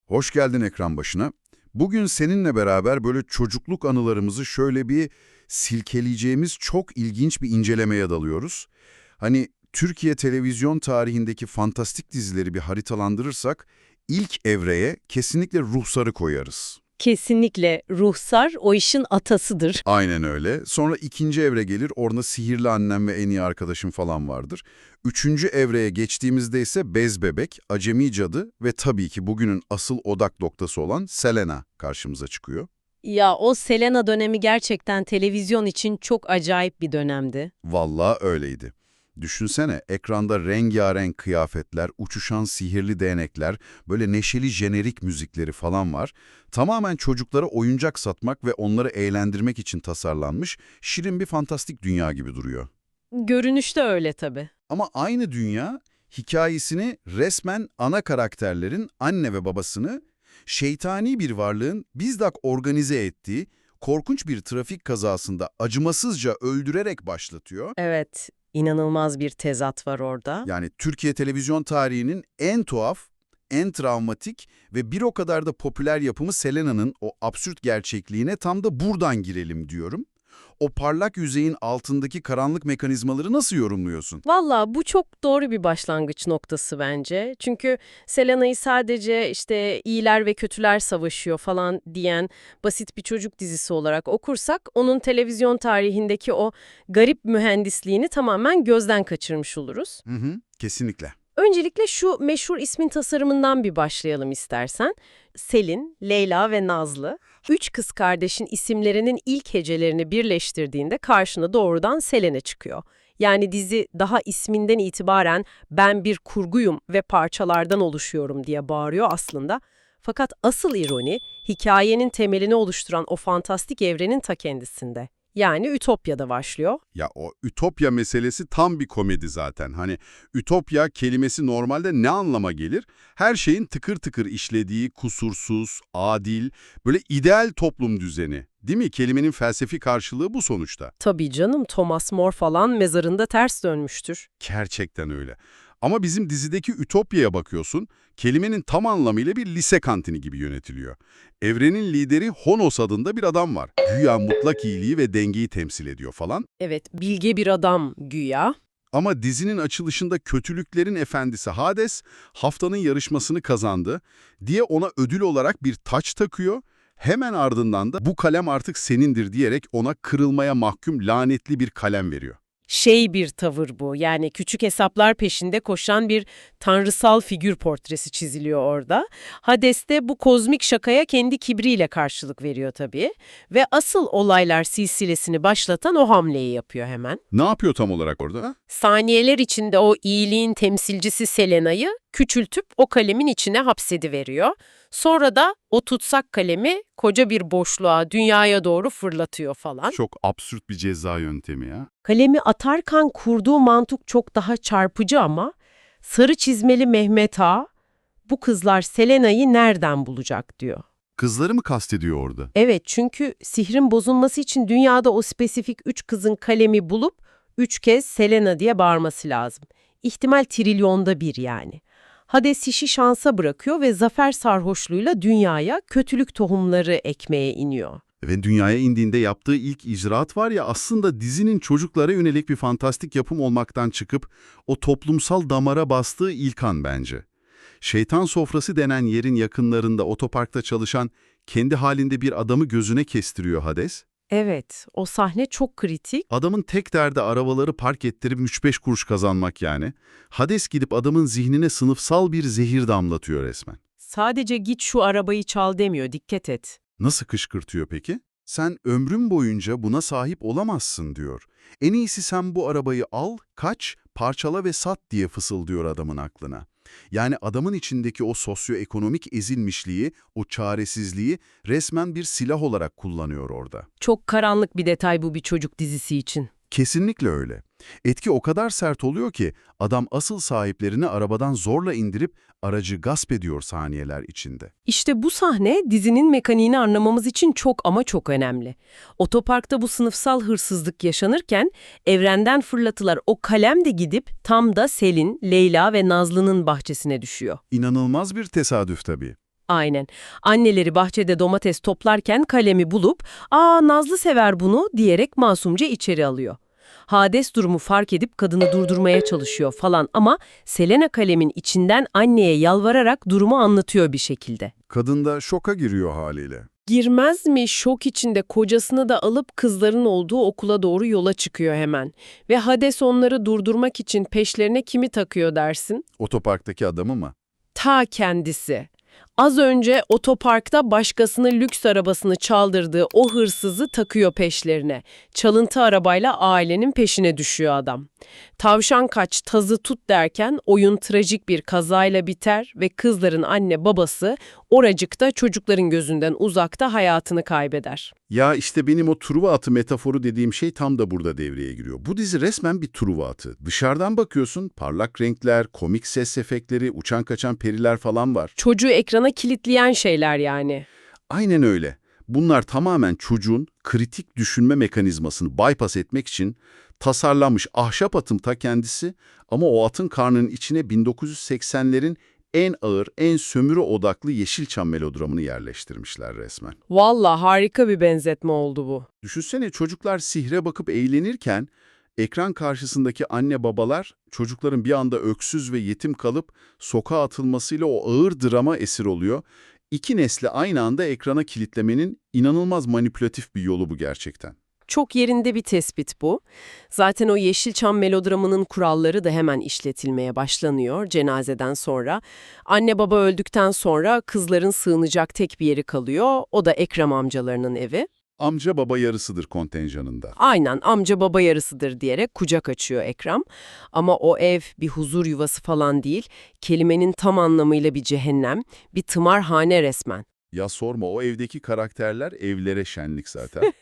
Hoş geldin ekran başına. Bugün seninle beraber böyle çocukluk anılarımızı şöyle bir silkeleyeceğimiz çok ilginç bir incelemeye dalıyoruz. Hani Türkiye televizyon tarihindeki fantastik dizileri bir haritalandırırsak ilk evreye kesinlikle Ruhsar'ı koyarız. Kesinlikle Ruhsar o işin atasıdır. Aynen öyle. Sonra ikinci evre gelir, orada Sihirli Annem ve En İyi Arkadaşım falan vardır. Üçüncü evreye geçtiğimizde ise Bez Bebek, Acemi Cadı ve tabii ki bugünün asıl odak noktası olan Selena karşımıza çıkıyor. Ya o Selena dönemi gerçekten televizyon için çok acayip bir dönemdi. Vallahi öyleydi. Düşünsene, ekranda rengarenk kıyafetler, uçuşan sihirli değnekler, böyle neşeli jenerik müzikleri falan var. Tamamen çocuklara oyuncak satmak ve onları eğlendirmek için tasarlanmış şirin bir fantastik dünya gibi duruyor. Görünüşte öyle tabii. Ama aynı dünya hikayesini resmen ana karakterlerin anne ve babasını şeytani bir varlığın bizdak organize ettiği korkunç bir trafik kazasında acımasızca öldürerek başlatıyor. Evet, inanılmaz bir tezat var orada. Yani Türkiye televizyon tarihinin en tuhaf, en travmatik ve bir o kadar da popüler yapımı Selena'nın o absürt gerçekliğine tam da buradan girelim diyorum. O parlak yüzeyin altındaki karanlık mekanizmaları nasıl yorumluyorsun? Valla bu çok doğru bir başlangıç noktası bence. Çünkü Selena'yı sadece işte iyiler ve kötüler savaşıyor falan diyen basit bir çocuk dizisi olarak okursak onun televizyon tarihindeki o garip mühendisliğini tamamen gözden kaçırmış oluruz. Hı hı, kesinlikle. Öncelikle şu meşhur ismin tasarımından bir başlayalım istersen. Selin, Leyla ve Nazlı. Üç kız kardeşin isimlerinin ilk hecelerini birleştirdiğinde karşına doğrudan Selene çıkıyor. Yani dizi daha isminden itibaren ben bir kurguyum ve parçalardan oluşuyorum diye bağırıyor aslında. Fakat asıl ironi hikayenin temelini oluşturan o fantastik evrenin ta kendisinde. Yani Ütopya'da başlıyor. Ya o ütopya meselesi tam bir komedi zaten. Hani ütopya kelimesi normalde ne anlama gelir? Her şeyin tıkır tıkır işlediği, kusursuz, adil, böyle ideal toplum düzeni. Değil mi? Kelimenin felsefi karşılığı bu sonuçta. Tabii canım, Thomas More falan mezarında ters dönmüştür. Gerçekten öyle. Ama bizim dizideki Ütopya'ya bakıyorsun, kelimenin tam anlamıyla bir lise kantini gibi yönetiliyor. Evrenin lideri Honos adında bir adam var. Güya mutlak iyiliği ve dengeyi temsil ediyor falan. Evet, bilge bir adam güya. Ama dizinin açılışında kötülüklerin efendisi Hades, haftanın yarışmasını kazandı diye ona ödül olarak bir taç takıyor. Hemen ardından da bu kalem artık senindir diyerek ona kırılmaya mahkum lanetli bir kalem veriyor. Bir tavır bu. Yani küçük hesaplar peşinde koşan bir tanrısal figür portresi çiziliyor orada. Hades de bu kozmik şakaya kendi kibriyle karşılık veriyor tabii. Ve asıl olaylar silsilesini başlatan o hamleyi yapıyor hemen. Ne yapıyor tam olarak orada? Saniyeler içinde o iyiliğin temsilcisi Selena'yı küçültüp o kalemin içine hapsediveriyor. Sonra da o tutsak kalemi koca bir boşluğa, dünyaya doğru fırlatıyor falan. Çok absürt bir ceza yöntemi ya. Kalemi atarken kurduğu mantık çok daha çarpıcı ama sarı çizmeli Mehmet Ağa, bu kızlar Selena'yı nereden bulacak diyor. Kızları mı kastediyor orada? Evet, çünkü sihrin bozulması için dünyada o spesifik 3 kızın kalemi bulup 3 kez Selena diye bağırması lazım. İhtimal trilyonda bir yani. Hades işi şansa bırakıyor ve zafer sarhoşluğuyla dünyaya kötülük tohumları ekmeye iniyor. Ve dünyaya indiğinde yaptığı ilk icraat var ya, aslında dizinin çocuklara yönelik bir fantastik yapım olmaktan çıkıp o toplumsal damara bastığı ilk an bence. Şeytan sofrası denen yerin yakınlarında otoparkta çalışan kendi halinde bir adamı gözüne kestiriyor Hades. Evet, o sahne çok kritik. Adamın tek derdi arabaları park ettirip 3-5 kuruş kazanmak yani. Hades gidip adamın zihnine sınıfsal bir zehir damlatıyor resmen. Sadece git şu arabayı çal demiyor, dikkat et. Nasıl kışkırtıyor peki? Sen ömrün boyunca buna sahip olamazsın diyor. En iyisi sen bu arabayı al, kaç, parçala ve sat diye fısıldıyor adamın aklına. Yani adamın içindeki o sosyoekonomik ezilmişliği, o çaresizliği resmen bir silah olarak kullanıyor orada. Çok karanlık bir detay bu bir çocuk dizisi için. Kesinlikle öyle. Etki o kadar sert oluyor ki adam asıl sahiplerini arabadan zorla indirip aracı gasp ediyor saniyeler içinde. İşte bu sahne dizinin mekaniğini anlamamız için çok ama çok önemli. Otoparkta bu sınıfsal hırsızlık yaşanırken evrenden fırlatılar o kalem de gidip tam da Selin, Leyla ve Nazlı'nın bahçesine düşüyor. İnanılmaz bir tesadüf tabii. Aynen. Anneleri bahçede domates toplarken kalemi bulup "Aa, Nazlı sever bunu." diyerek masumca içeri alıyor. Hades durumu fark edip kadını durdurmaya çalışıyor falan ama Selena kalemin içinden anneye yalvararak durumu anlatıyor bir şekilde. Kadın da şoka giriyor haliyle. Girmez mi? Şok içinde kocasını da alıp kızların olduğu okula doğru yola çıkıyor hemen. Ve Hades onları durdurmak için peşlerine kimi takıyor dersin? Otoparktaki adamı mı? Ta kendisi. Az önce otoparkta başkasının lüks arabasını çaldırdığı o hırsızı takıyor peşlerine. Çalıntı arabayla ailenin peşine düşüyor adam. Tavşan kaç, tazı tut derken oyun trajik bir kazayla biter ve kızların anne babası oracıkta çocukların gözünden uzakta hayatını kaybeder. Ya işte benim o Truva atı metaforu dediğim şey tam da burada devreye giriyor. Bu dizi resmen bir Truva atı. Dışarıdan bakıyorsun, parlak renkler, komik ses efektleri, uçan kaçan periler falan var. Çocuğu ekrana kilitleyen şeyler yani. Aynen öyle. Bunlar tamamen çocuğun kritik düşünme mekanizmasını bypass etmek için tasarlanmış ahşap atın ta kendisi, ama o atın karnının içine 1980'lerin en ağır, en sömürü odaklı Yeşilçam melodramını yerleştirmişler resmen. Vallahi harika bir benzetme oldu bu. Düşünsene, çocuklar sihre bakıp eğlenirken ekran karşısındaki anne babalar çocukların bir anda öksüz ve yetim kalıp sokağa atılmasıyla o ağır drama esir oluyor. İki nesli aynı anda ekrana kilitlemenin inanılmaz manipülatif bir yolu bu gerçekten. Çok yerinde bir tespit bu. Zaten o Yeşilçam melodramının kuralları da hemen işletilmeye başlanıyor cenazeden sonra. Anne baba öldükten sonra kızların sığınacak tek bir yeri kalıyor. O da Ekrem amcalarının evi. Amca baba yarısıdır kontenjanında. Aynen amca baba yarısıdır diyerek kucak açıyor Ekrem. Ama o ev bir huzur yuvası falan değil. Kelimenin tam anlamıyla bir cehennem, bir tımarhane resmen. Ya sorma, o evdeki karakterler evlere şenlik zaten.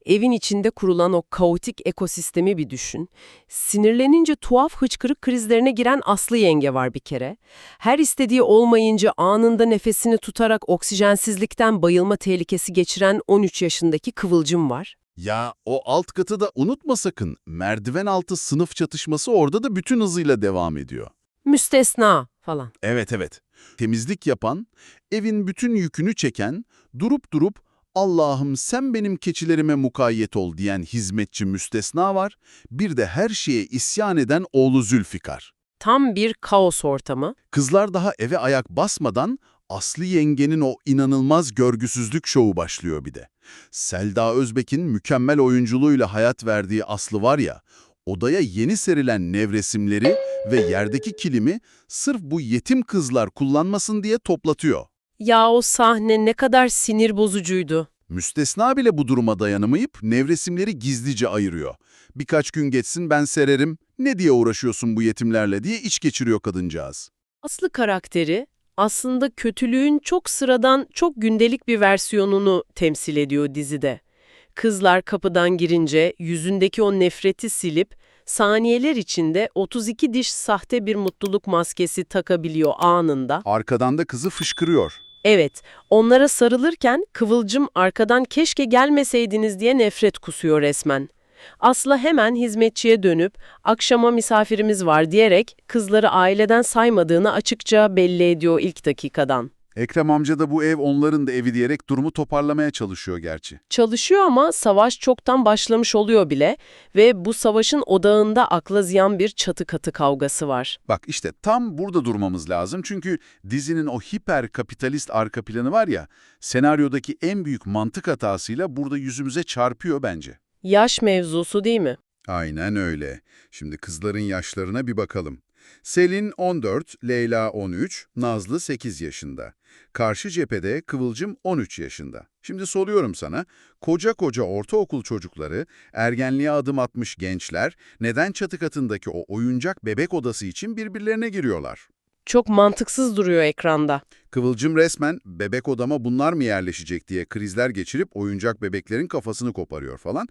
Evin içinde kurulan o kaotik ekosistemi bir düşün. Sinirlenince tuhaf hıçkırık krizlerine giren Aslı yenge var bir kere. Her istediği olmayınca anında nefesini tutarak oksijensizlikten bayılma tehlikesi geçiren 13 yaşındaki Kıvılcım var. Ya o alt katı da unutma sakın. Merdiven altı sınıf çatışması orada da bütün hızıyla devam ediyor. Müstesna falan. Evet. Temizlik yapan, evin bütün yükünü çeken, durup durup "Allah'ım sen benim keçilerime mukayyet ol" diyen hizmetçi Müstesna var. Bir de her şeye isyan eden oğlu Zülfikar. Tam bir kaos ortamı. Kızlar daha eve ayak basmadan Aslı yengenin o inanılmaz görgüsüzlük şovu başlıyor bir de. Selda Özbek'in mükemmel oyunculuğuyla hayat verdiği Aslı var ya, odaya yeni serilen nevresimleri ve yerdeki kilimi sırf bu yetim kızlar kullanmasın diye toplatıyor. Ya o sahne ne kadar sinir bozucuydu. Müstesna bile bu duruma dayanamayıp nevresimleri gizlice ayırıyor. "Birkaç gün geçsin ben sererim, ne diye uğraşıyorsun bu yetimlerle" diye iç geçiriyor kadıncağız. Aslı karakteri aslında kötülüğün çok sıradan, çok gündelik bir versiyonunu temsil ediyor dizide. Kızlar kapıdan girince yüzündeki o nefreti silip saniyeler içinde 32 diş sahte bir mutluluk maskesi takabiliyor anında. Arkadan da kızı fışkırıyor. Evet, onlara sarılırken Kıvılcım arkadan "keşke gelmeseydiniz" diye nefret kusuyor resmen. Aslı hemen hizmetçiye dönüp "akşama misafirimiz var" diyerek kızları aileden saymadığını açıkça belli ediyor ilk dakikadan. Ekrem amca da bu ev onların da evi diyerek durumu toparlamaya çalışıyor gerçi. Çalışıyor ama savaş çoktan başlamış oluyor bile ve bu savaşın odağında akla ziyan bir çatı katı kavgası var. Bak işte tam burada durmamız lazım, çünkü dizinin o hiper kapitalist arka planı var ya, senaryodaki en büyük mantık hatasıyla burada yüzümüze çarpıyor bence. Yaş mevzusu değil mi? Aynen öyle. Şimdi kızların yaşlarına bir bakalım. Selin 14, Leyla 13, Nazlı 8 yaşında. Karşı cephede Kıvılcım 13 yaşında. Şimdi soruyorum sana, koca koca ortaokul çocukları, ergenliğe adım atmış gençler neden çatı katındaki o oyuncak bebek odası için birbirlerine giriyorlar? Çok mantıksız duruyor ekranda. Kıvılcım resmen "bebek odama bunlar mı yerleşecek" diye krizler geçirip oyuncak bebeklerin kafasını koparıyor falan.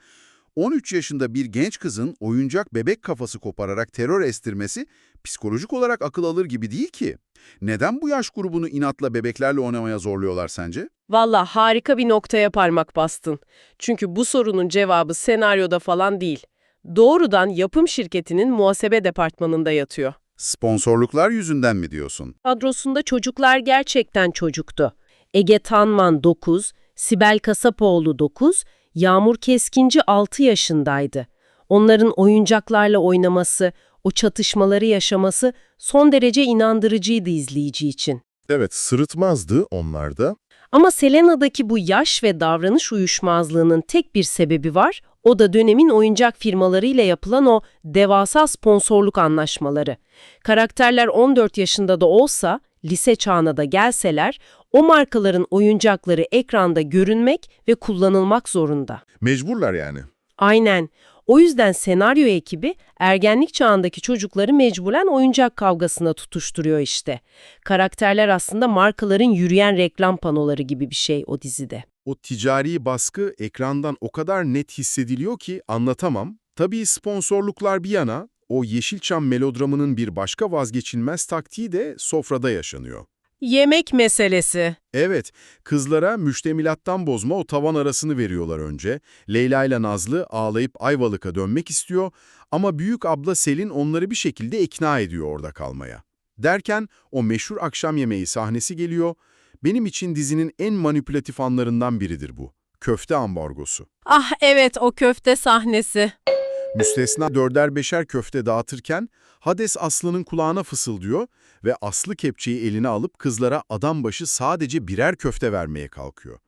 13 yaşında bir genç kızın oyuncak bebek kafası kopararak terör estirmesi psikolojik olarak akıl alır gibi değil ki. Neden bu yaş grubunu inatla bebeklerle oynamaya zorluyorlar sence? Valla harika bir noktaya parmak bastın. Çünkü bu sorunun cevabı senaryoda falan değil. Doğrudan yapım şirketinin muhasebe departmanında yatıyor. Sponsorluklar yüzünden mi diyorsun? Kadrosunda çocuklar gerçekten çocuktu. Ege Tanman 9, Sibel Kasapoğlu 9, Yağmur Keskinci 6 yaşındaydı. Onların oyuncaklarla oynaması, o çatışmaları yaşaması son derece inandırıcıydı izleyici için. Evet, sırıtmazdı onlar da. Ama Selena'daki bu yaş ve davranış uyuşmazlığının tek bir sebebi var, o da dönemin oyuncak firmalarıyla yapılan o devasa sponsorluk anlaşmaları. Karakterler 14 yaşında da olsa, lise çağına da gelseler, o markaların oyuncakları ekranda görünmek ve kullanılmak zorunda. Mecburlar yani. Aynen. O yüzden senaryo ekibi ergenlik çağındaki çocukları mecburen oyuncak kavgasına tutuşturuyor işte. Karakterler aslında markaların yürüyen reklam panoları gibi bir şey o dizide. O ticari baskı ekrandan o kadar net hissediliyor ki anlatamam. Tabii sponsorluklar bir yana, o Yeşilçam melodramının bir başka vazgeçilmez taktiği de sofrada yaşanıyor. Yemek meselesi. Evet, kızlara müştemilattan bozma o tavan arasını veriyorlar önce. Leyla ile Nazlı ağlayıp Ayvalık'a dönmek istiyor ama büyük abla Selin onları bir şekilde ikna ediyor orada kalmaya. Derken o meşhur akşam yemeği sahnesi geliyor. Benim için dizinin en manipülatif anlarından biridir bu. Köfte ambargosu. Ah evet, o köfte sahnesi. Müstesna dörder beşer köfte dağıtırken Hades Aslı'nın kulağına fısıldıyor ve Aslı kepçeyi eline alıp kızlara adam başı sadece birer köfte vermeye kalkıyor.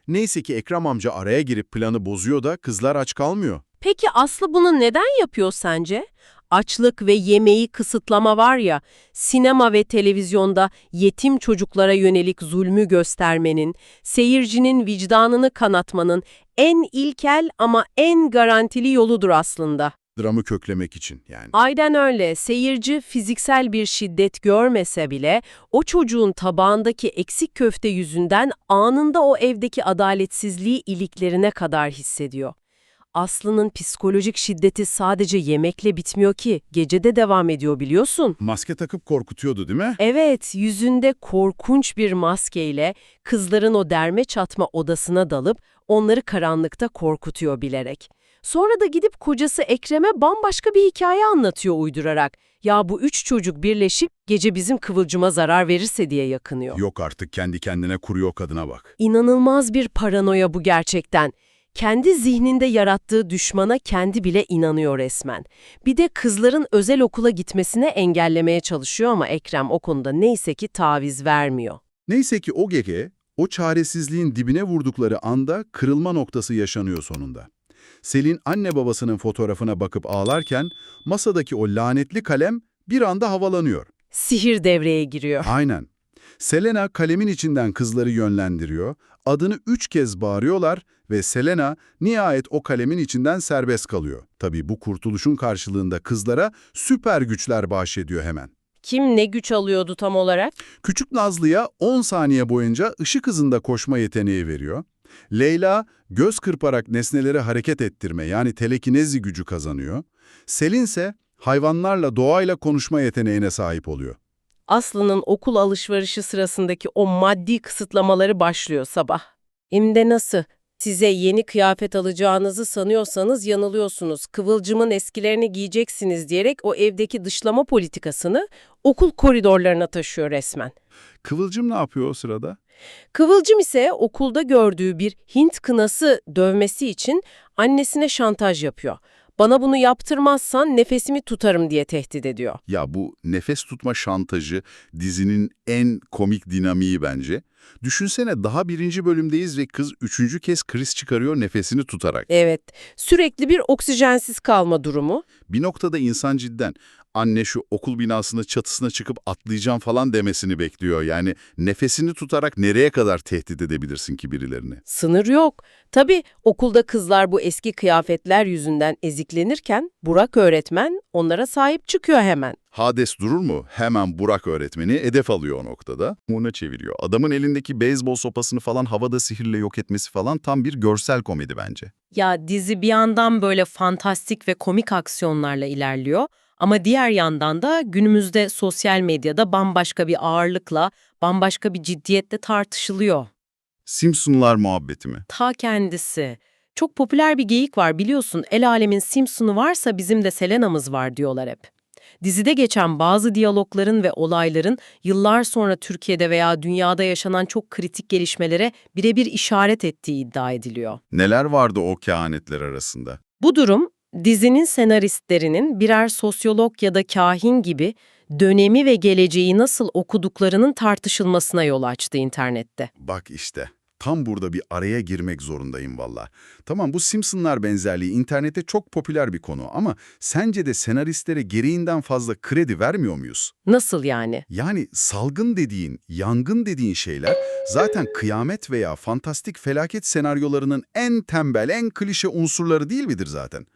Neyse ki Ekrem amca araya girip planı bozuyor da kızlar aç kalmıyor. Peki Aslı bunu neden yapıyor sence? Açlık ve yemeği kısıtlama var ya, sinema ve televizyonda yetim çocuklara yönelik zulmü göstermenin, seyircinin vicdanını kanatmanın en ilkel ama en garantili yoludur aslında. Dramı köklemek için yani. Aynen öyle. Seyirci fiziksel bir şiddet görmese bile o çocuğun tabağındaki eksik köfte yüzünden anında o evdeki adaletsizliği iliklerine kadar hissediyor. Aslı'nın psikolojik şiddeti sadece yemekle bitmiyor ki, gecede devam ediyor biliyorsun. Maske takıp korkutuyordu değil mi? Evet, yüzünde korkunç bir maskeyle kızların o derme çatma odasına dalıp onları karanlıkta korkutuyor bilerek. Sonra da gidip kocası Ekrem'e bambaşka bir hikaye anlatıyor uydurarak. Ya bu 3 çocuk birleşip gece bizim Kıvılcım'a zarar verirse diye yakınıyor. Yok artık kendi kendine kuruyor kadına bak. İnanılmaz bir paranoya bu gerçekten. Kendi zihninde yarattığı düşmana kendi bile inanıyor resmen. Bir de kızların özel okula gitmesine engellemeye çalışıyor ama Ekrem o konuda neyse ki taviz vermiyor. Neyse ki o gece, o çaresizliğin dibine vurdukları anda kırılma noktası yaşanıyor sonunda. Selin anne babasının fotoğrafına bakıp ağlarken masadaki o lanetli kalem bir anda havalanıyor. Sihir devreye giriyor. Aynen. Selena kalemin içinden kızları yönlendiriyor, adını 3 kez bağırıyorlar ve Selena nihayet o kalemin içinden serbest kalıyor. Tabii bu kurtuluşun karşılığında kızlara süper güçler bahşediyor hemen. Kim ne güç alıyordu tam olarak? Küçük Nazlı'ya 10 saniye boyunca ışık hızında koşma yeteneği veriyor. Leyla göz kırparak nesneleri hareket ettirme yani telekinezi gücü kazanıyor. Selin ise hayvanlarla doğayla konuşma yeteneğine sahip oluyor. Aslı'nın okul alışverişi sırasındaki o maddi kısıtlamaları başlıyor sabah. Hem de nasıl? Size yeni kıyafet alacağınızı sanıyorsanız yanılıyorsunuz. Kıvılcımın eskilerini giyeceksiniz diyerek o evdeki dışlama politikasını okul koridorlarına taşıyor resmen. Kıvılcım ne yapıyor o sırada? Kıvılcım ise okulda gördüğü bir Hint kınası dövmesi için annesine şantaj yapıyor. Bana bunu yaptırmazsan nefesimi tutarım diye tehdit ediyor. Ya bu nefes tutma şantajı dizinin en komik dinamiği bence. Düşünsene daha 1. bölümdeyiz ve kız 3. kez kriz çıkarıyor nefesini tutarak. Evet, sürekli bir oksijensiz kalma durumu. Bir noktada insan cidden anne şu okul binasının çatısına çıkıp atlayacağım falan demesini bekliyor. Yani nefesini tutarak nereye kadar tehdit edebilirsin ki birilerini? Sınır yok. Tabii okulda kızlar bu eski kıyafetler yüzünden eziklenirken Burak öğretmen onlara sahip çıkıyor hemen. Hades durur mu? Hemen Burak öğretmeni hedef alıyor o noktada. Ona çeviriyor. Adamın elindeki beyzbol sopasını falan havada sihirle yok etmesi falan tam bir görsel komedi bence. Ya dizi bir yandan böyle fantastik ve komik aksiyonlarla ilerliyor ama diğer yandan da günümüzde sosyal medyada bambaşka bir ağırlıkla, bambaşka bir ciddiyetle tartışılıyor. Simpsonlar muhabbeti mi? Ta kendisi. Çok popüler bir geyik var biliyorsun. El alemin Simpson'u varsa bizim de Selena'mız var diyorlar hep. Dizide geçen bazı diyalogların ve olayların yıllar sonra Türkiye'de veya dünyada yaşanan çok kritik gelişmelere birebir işaret ettiği iddia ediliyor. Neler vardı o kehanetler arasında? Bu durum, dizinin senaristlerinin birer sosyolog ya da kahin gibi dönemi ve geleceği nasıl okuduklarının tartışılmasına yol açtı internette. Bak işte, tam burada bir araya girmek zorundayım valla. Tamam, bu Simpsonlar benzerliği internette çok popüler bir konu ama sence de senaristlere gereğinden fazla kredi vermiyor muyuz? Nasıl yani? Yani salgın dediğin, yangın dediğin şeyler zaten kıyamet veya fantastik felaket senaryolarının en tembel, en klişe unsurları değil midir zaten?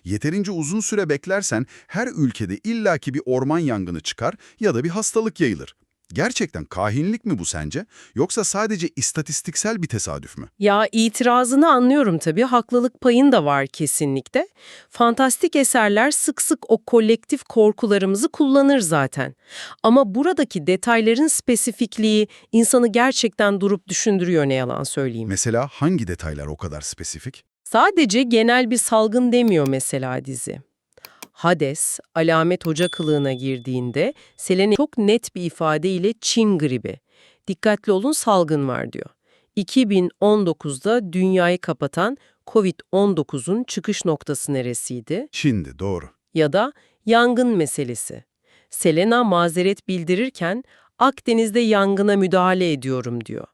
Yeterince uzun süre beklersen her ülkede illaki bir orman yangını çıkar ya da bir hastalık yayılır. Gerçekten kahinlik mi bu sence? Yoksa sadece istatistiksel bir tesadüf mü? Ya itirazını anlıyorum tabii, haklılık payın da var kesinlikle. Fantastik eserler sık sık o kolektif korkularımızı kullanır zaten. Ama buradaki detayların spesifikliği insanı gerçekten durup düşündürüyor, ne yalan söyleyeyim. Mesela hangi detaylar o kadar spesifik? Sadece genel bir salgın demiyor mesela dizi. Hades, Alamet Hoca kılığına girdiğinde Selene çok net bir ifadeyle Çin gribi, dikkatli olun salgın var diyor. 2019'da dünyayı kapatan Covid-19'un çıkış noktası neresiydi? Çin'di, doğru. Ya da yangın meselesi. Selena mazeret bildirirken Akdeniz'de yangına müdahale ediyorum diyor.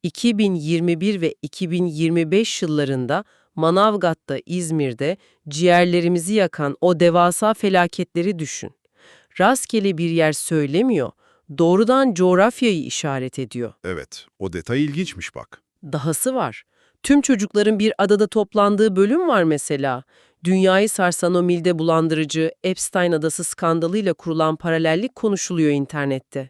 2021 ve 2025 yıllarında Manavgat'ta, İzmir'de ciğerlerimizi yakan o devasa felaketleri düşün. Rastgele bir yer söylemiyor, doğrudan coğrafyayı işaret ediyor. Evet, o detay ilginçmiş bak. Dahası var. Tüm çocukların bir adada toplandığı bölüm var mesela. Dünyayı sarsan o mide bulandırıcı Epstein Adası skandalıyla kurulan paralellik konuşuluyor internette.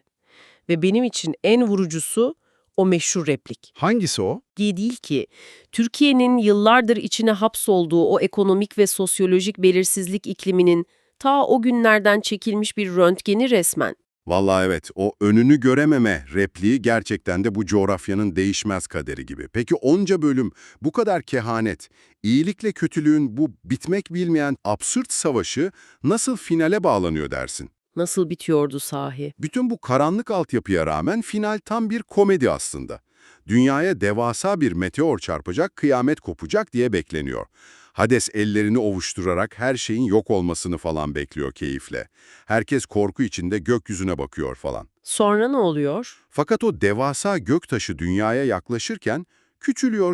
Ve benim için en vurucusu o meşhur replik. Hangisi o? Değil ki. Türkiye'nin yıllardır içine hapsolduğu o ekonomik ve sosyolojik belirsizlik ikliminin ta o günlerden çekilmiş bir röntgeni resmen. Vallahi evet, o önünü görememe repliği gerçekten de bu coğrafyanın değişmez kaderi gibi. Peki onca bölüm, bu kadar kehanet, iyilikle kötülüğün bu bitmek bilmeyen absürt savaşı nasıl finale bağlanıyor dersin? Nasıl bitiyordu sahi? Bütün bu karanlık altyapıya rağmen final tam bir komedi aslında. Dünyaya devasa bir meteor çarpacak, kıyamet kopacak diye bekleniyor. Hades ellerini ovuşturarak her şeyin yok olmasını falan bekliyor keyifle. Herkes korku içinde gökyüzüne bakıyor falan. Sonra ne oluyor? Fakat o devasa göktaşı dünyaya yaklaşırken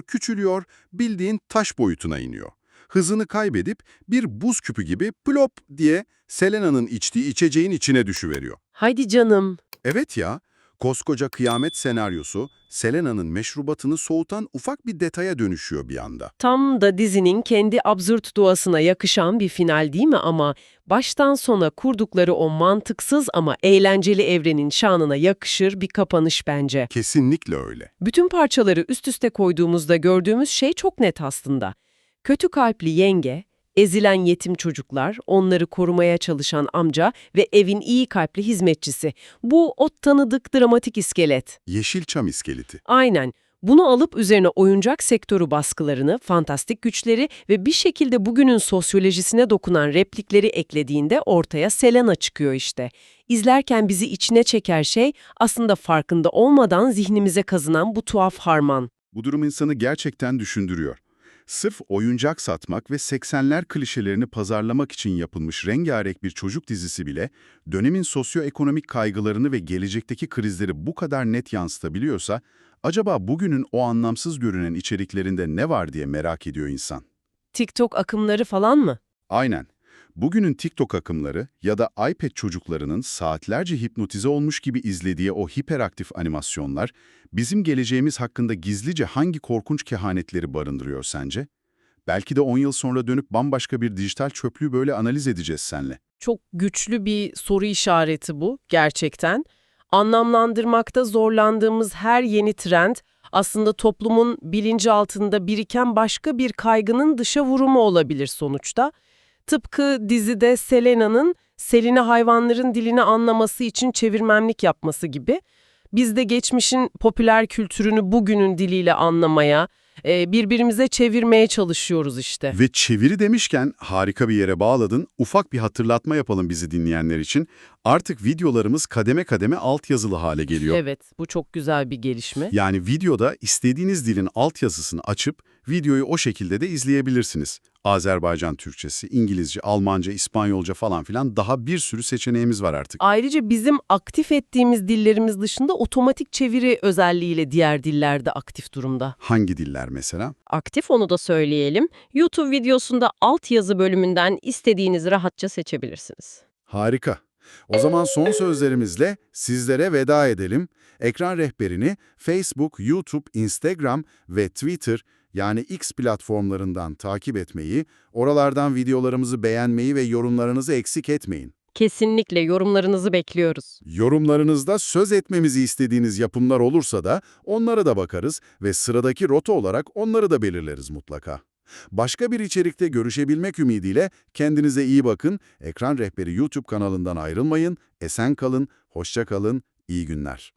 küçülüyor, bildiğin taş boyutuna iniyor. Hızını kaybedip bir buz küpü gibi plop diye Selena'nın içtiği içeceğin içine düşüveriyor. Haydi canım. Evet ya, koskoca kıyamet senaryosu Selena'nın meşrubatını soğutan ufak bir detaya dönüşüyor bir anda. Tam da dizinin kendi absürt doğasına yakışan bir final değil mi, ama baştan sona kurdukları o mantıksız ama eğlenceli evrenin şanına yakışır bir kapanış bence. Kesinlikle öyle. Bütün parçaları üst üste koyduğumuzda gördüğümüz şey çok net aslında. Kötü kalpli yenge, ezilen yetim çocuklar, onları korumaya çalışan amca ve evin iyi kalpli hizmetçisi. Bu o tanıdık dramatik iskelet. Yeşilçam iskeleti. Aynen. Bunu alıp üzerine oyuncak sektörü baskılarını, fantastik güçleri ve bir şekilde bugünün sosyolojisine dokunan replikleri eklediğinde ortaya Selena çıkıyor işte. İzlerken bizi içine çeker şey aslında farkında olmadan zihnimize kazınan bu tuhaf harman. Bu durum insanı gerçekten düşündürüyor. Sırf oyuncak satmak ve 80'ler klişelerini pazarlamak için yapılmış rengarenk bir çocuk dizisi bile, dönemin sosyoekonomik kaygılarını ve gelecekteki krizleri bu kadar net yansıtabiliyorsa, acaba bugünün o anlamsız görünen içeriklerinde ne var diye merak ediyor insan. TikTok akımları falan mı? Aynen. Bugünün TikTok akımları ya da iPad çocuklarının saatlerce hipnotize olmuş gibi izlediği o hiperaktif animasyonlar, bizim geleceğimiz hakkında gizlice hangi korkunç kehanetleri barındırıyor sence? Belki de 10 yıl sonra dönüp bambaşka bir dijital çöplüğü böyle analiz edeceğiz seninle. Çok güçlü bir soru işareti bu gerçekten. Anlamlandırmakta zorlandığımız her yeni trend aslında toplumun bilinci altında biriken başka bir kaygının dışa vurumu olabilir sonuçta. Tıpkı dizide Selena'nın Selin'i hayvanların dilini anlaması için çevirmenlik yapması gibi, biz de geçmişin popüler kültürünü bugünün diliyle anlamaya Birbirimize çevirmeye çalışıyoruz işte. Ve çeviri demişken harika bir yere bağladın. Ufak bir hatırlatma yapalım bizi dinleyenler için. Artık videolarımız kademe kademe altyazılı hale geliyor. Evet, bu çok güzel bir gelişme. Yani videoda istediğiniz dilin altyazısını açıp videoyu o şekilde de izleyebilirsiniz. Azerbaycan Türkçesi, İngilizce, Almanca, İspanyolca falan filan daha bir sürü seçeneğimiz var artık. Ayrıca bizim aktif ettiğimiz dillerimiz dışında otomatik çeviri özelliğiyle diğer diller de aktif durumda. Hangi diller mesela? Aktif, onu da söyleyelim. YouTube videosunda altyazı bölümünden istediğinizi rahatça seçebilirsiniz. Harika. O zaman son sözlerimizle sizlere veda edelim. Ekran rehberini Facebook, YouTube, Instagram ve Twitter yani X platformlarından takip etmeyi, oralardan videolarımızı beğenmeyi ve yorumlarınızı eksik etmeyin. Kesinlikle yorumlarınızı bekliyoruz. Yorumlarınızda söz etmemizi istediğiniz yapımlar olursa da onlara da bakarız ve sıradaki rota olarak onları da belirleriz mutlaka. Başka bir içerikte görüşebilmek ümidiyle kendinize iyi bakın. Ekran Rehberi YouTube kanalından ayrılmayın. Esen kalın, hoşça kalın, iyi günler.